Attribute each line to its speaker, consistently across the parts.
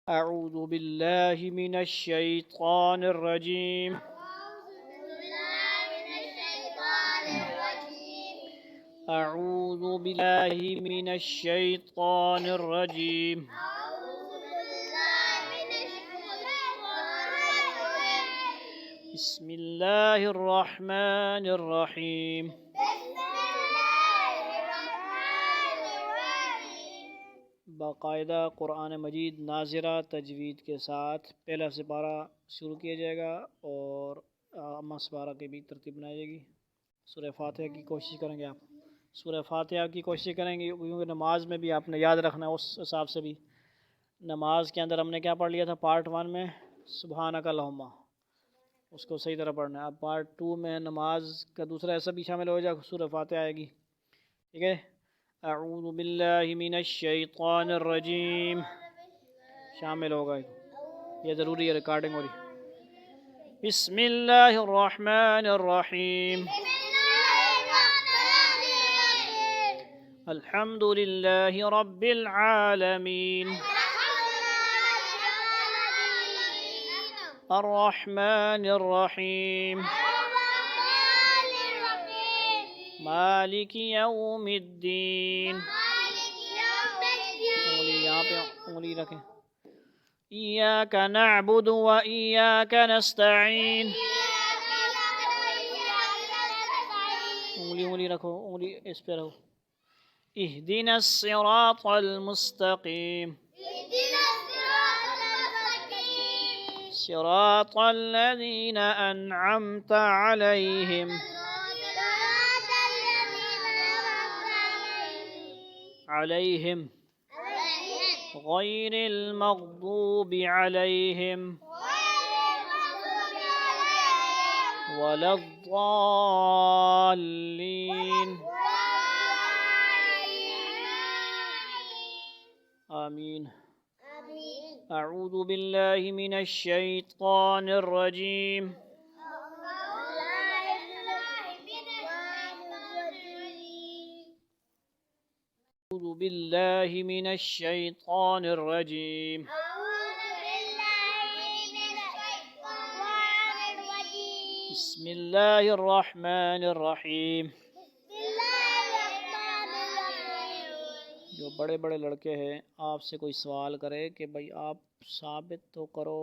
Speaker 1: أعوذ بالله من الشيطان الرجيم. أعوذ بالله من الشيطان الرجيم. بسم الله الرحمن الرحيم. باقاعدہ قرآن مجید ناظرہ تجوید کے ساتھ پہلا سپارہ شروع کیا جائے گا اور اما سپارہ کی بھی ترتیب بنائی جائے گی۔ سورہ فاتحہ کی کوشش کریں گے آپ، سورہ فاتحہ کی کوشش کریں گے کیونکہ نماز میں بھی آپ نے یاد رکھنا ہے۔ اس حساب سے بھی نماز کے اندر ہم نے کیا پڑھ لیا تھا پارٹ 1 میں سبحانک اللہم، اس کو صحیح طرح پڑھنا ہے۔ اب پارٹ 2 میں نماز کا دوسرا ایسا بھی شامل ہو جائے، سورہ فاتحہ آئے گی، ٹھیک ہے۔ اعوذ باللہ من الشیطان الرجیم شامل ہوگا، یہ ضروری ہے، ریکارڈنگ ہو رہی۔ بسم اللہ الرحمن الرحیم۔ الحمد للہ رب العالمین، الرحمن الرحیم، مالک یوم الدین۔ انگلی یہاں پہ انگلی رکھیں۔ ایاک نعبد و ایاک نستعین۔ انگلی رکھو، انگلی اس پہ رہو۔ اہدنا الصراط المستقیم، صراط الذین انعمت علیہم غیر المغضوب علیہم ولا الضالین، آمین۔ اعوذ باللہ من الشیطان الرجیم۔ اعوذ باللہ من الشیطان الرجیم۔ بسم اللہ الرحمن الرحیم۔ جو بڑے بڑے لڑکے ہیں آپ سے کوئی سوال کرے کہ بھائی آپ ثابت تو کرو،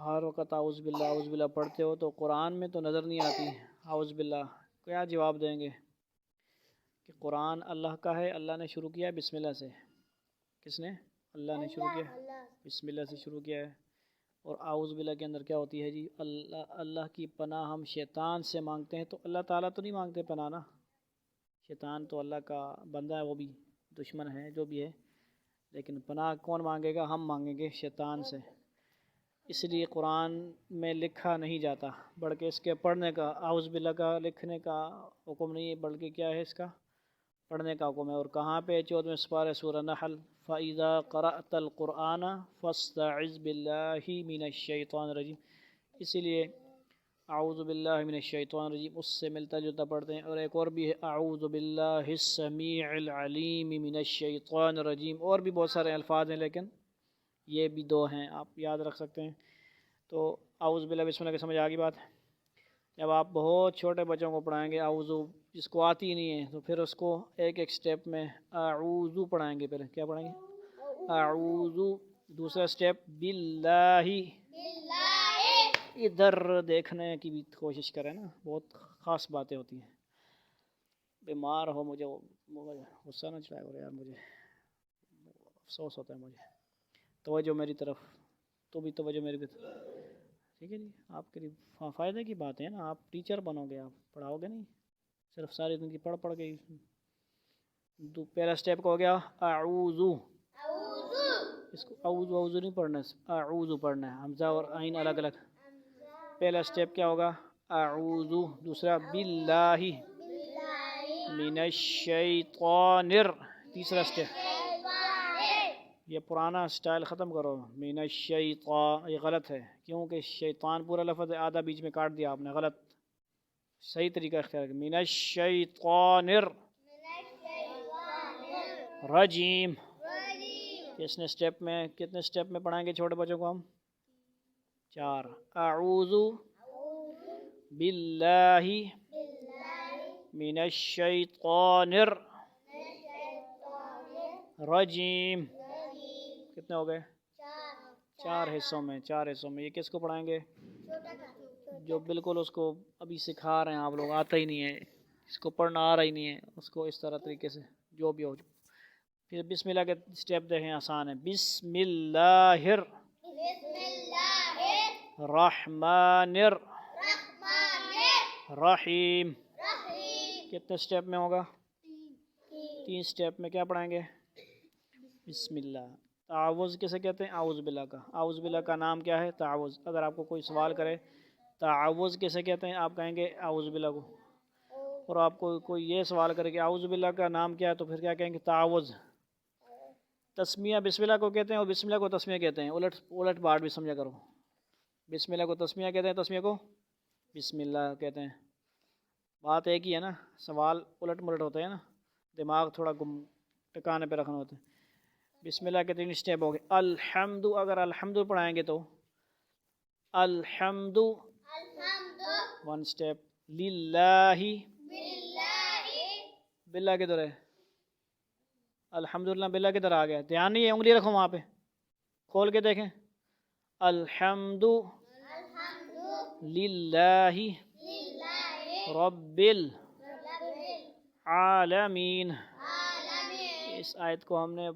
Speaker 1: ہر وقت اعوذ باللہ پڑھتے ہو تو قرآن میں تو نظر نہیں آتی اعوذ باللہ، کیا جواب دیں گے؟ کہ قرآن اللہ کا ہے، اللہ نے شروع کیا ہے بسم اللہ سے۔ کس نے؟ اللہ نے شروع کیا، بسم اللہ سے شروع کیا ہے۔ اور اعوذ باللہ کے اندر کیا ہوتی ہے جی؟ اللہ کی پناہ ہم شیطان سے مانگتے ہیں، تو اللہ تعالیٰ تو نہیں مانگتے پناہ نا، شیطان تو اللہ کا بندہ ہے، وہ بھی دشمن ہے جو بھی ہے، لیکن پناہ کون مانگے گا؟ ہم مانگیں گے شیطان سے۔ اس لیے قرآن میں لکھا نہیں جاتا، بلکہ اس کے پڑھنے کا، اعوذ باللہ کا لکھنے کا حکم نہیں ہے، بلکہ کیا ہے اس کا پڑھنے کا حکم ہے۔ اور کہاں پہ؟ 14ویں سپارہ سورہ نحل، فَإِذَا قَرَأْتَ الْقُرْآنَ فَاسْتَعِذْ بِاللَّهِ مِنَ الشَّيْطَانِ الرَّجِيمِ، اسی لیے اعوذ باللہ من الشیطان الرجیم اس سے ملتا جلتا پڑھتے ہیں۔ اور ایک اور بھی ہے اعوذ باللہ السمیع العلیم من الشیطان الرجیم، اور بھی بہت سارے الفاظ ہیں لیکن یہ بھی 2 ہیں، آپ یاد رکھ سکتے ہیں۔ تو اعوذ باللہ بسم اللہ کی سمجھ آگی بات؟ جب آپ بہت چھوٹے بچوں کو پڑھائیں گے اعوذ، جس کو آتی نہیں ہے تو پھر اس کو ایک سٹیپ میں اعوذ پڑھائیں گے، پہلے کیا پڑھائیں گے؟ اعوذ، دوسرا سٹیپ باللہ، ادھر دیکھنے کی بھی کوشش کریں نا، بہت خاص باتیں ہوتی ہیں۔ بیمار ہو، مجھے غصہ نہ چڑھائے یار، مجھے افسوس ہوتا ہے، مجھے توجہ میری طرف، تو بھی توجہ میری طرف، ٹھیک ہے جی؟ آپ کے لیے فائدے کی بات ہے نا، آپ ٹیچر بنو گے، آپ پڑھاؤ گے نہیں صرف ساری زندگی پڑھ کے۔ پہلا سٹیپ کو ہو گیا اعوذ، اس کو اعوذ نہیں پڑھنا، اعوذ پڑھنا ہے، حمزہ اور عین الگ الگ۔ پہلا سٹیپ کیا ہوگا؟ اعوذ، دوسرا باللہ من الشیطان، تیسرا سٹیپ، یہ پرانا سٹائل ختم کرو، من الشیطان، یہ غلط ہے کیونکہ شیطان پورا لفظ ہے، آدھا بیچ میں کاٹ دیا آپ نے، غلط، صحیح طریقہ اختیار کریں، من الشیطان الرجیم، کتنے سٹیپ میں پڑھائیں گے چھوٹے بچوں کو ہم؟ 4. اعوذ باللہ من الشیطان الرجیم. کتنے ہو گئے؟ 4 حصوں میں. یہ کس کو پڑھائیں گے؟ جو بالکل اس کو ابھی سکھا رہے ہیں آپ لوگ، آتا ہی نہیں ہے، اس کو پڑھنا آ رہا ہی نہیں ہے، اس کو اس طرح طریقے سے جو بھی ہو. پھر بسم اللہ کے سٹیپ دیکھیں، آسان ہے. بسم اللہ الرحمن الرحیم. کتنے سٹیپ میں ہوگا؟ 3 سٹیپ میں. کیا پڑھائیں گے؟ بسم اللہ. تعوذ کسے کہتے ہیں؟ اعوذ باللہ کا. اعوذ باللہ کا نام کیا ہے؟ تعوذ. اگر آپ کو کوئی سوال کرے تعوذ کسے کہتے ہیں، آپ کہیں گے اعوذ باللہ کو. اور آپ کو کوئی یہ سوال کرے کہ اعوذ باللہ کا نام کیا ہے، تو پھر کیا کہیں گے؟ تعوذ. تسمیہ بسم اللہ کو کہتے ہیں اور بسم اللہ کو تسمیہ کہتے ہیں. الٹ پاٹ بھی سمجھا کرو. بسم اللہ کو تسمیہ کہتے ہیں، تسمیہ کو بسم اللہ کہتے ہیں. بات ایک ہی ہے نا، سوال الٹ ملٹ ہوتے ہیں نا، دماغ تھوڑا ٹکانے پہ رکھنا ہوتا ہے. بسم اللہ کے 3 سٹیپ ہو گئے. الحمد. اگر الحمد پڑھائیں گے تو الحمد 1 سٹیپ. للہ. باللہ کدھر ہے؟ الحمدللہ باللہ کدھر آ گیا؟ دھیان نہیں ہے، انگلی رکھو وہاں پہ، کھول کے دیکھیں. الحمد للہ رب العالمین. اس آیت کو ہم نے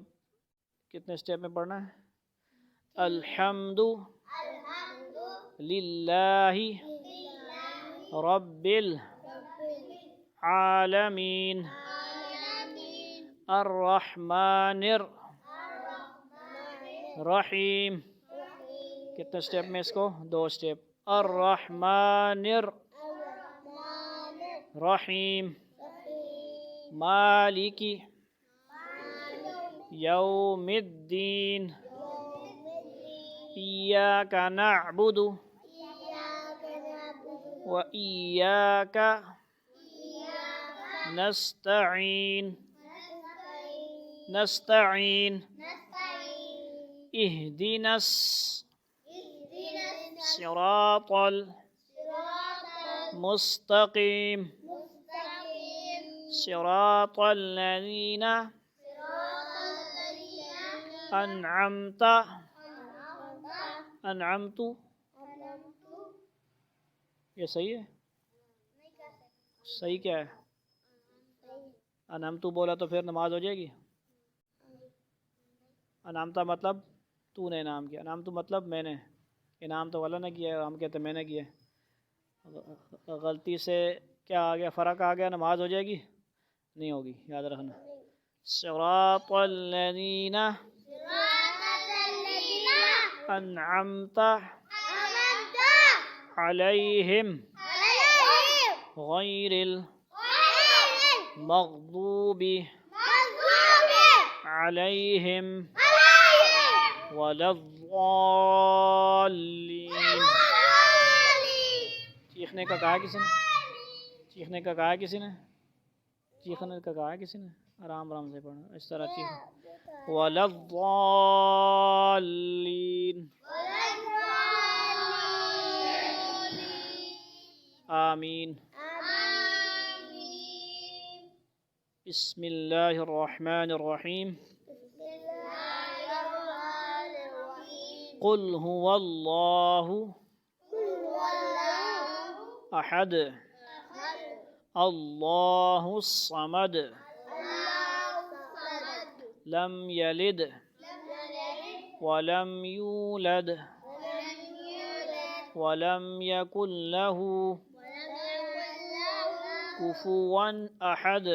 Speaker 1: کتنے سٹیپ میں پڑھنا ہے؟ الحمد للہ رب العالمین الرحمن الرحیم. کتنے سٹیپ میں اس کو؟ 2 سٹیپ. الرحمن الرحیم مالک یوم الدین ایاک نعبد و ایاک نستعین اہدنا الصراط المستقیم صراط الذین انعمت. یہ صحیح ہے؟ صحیح کیا ہے؟ انعمت بولا تو پھر نماز ہو جائے گی. انعمتا مطلب تو نے انعام کیا، انعام تو مطلب میں نے. انعام تو اللہ نے کیا ہے، ہم کہتے میں نے کیا. غلطی سے کیا آ گیا؟ فرق آ گیا، نماز ہو جائے گی؟ نہیں ہوگی، یاد رکھنا. صراط الذین انعمت علیہم غیر المغضوب علیہم ولا الضالین. چیخنے کا کہا کسی نے؟ چیخنے کا کہا کسی نے؟ آرام سے پڑھنا، اس طرح چیخنا. ولا الضالین. آمین. بسم اللہ الرحمن الرحیم. قل هو اللہ احد اللہ الصمد لم یلد ولم یولد ولم یکن له کفوا احد.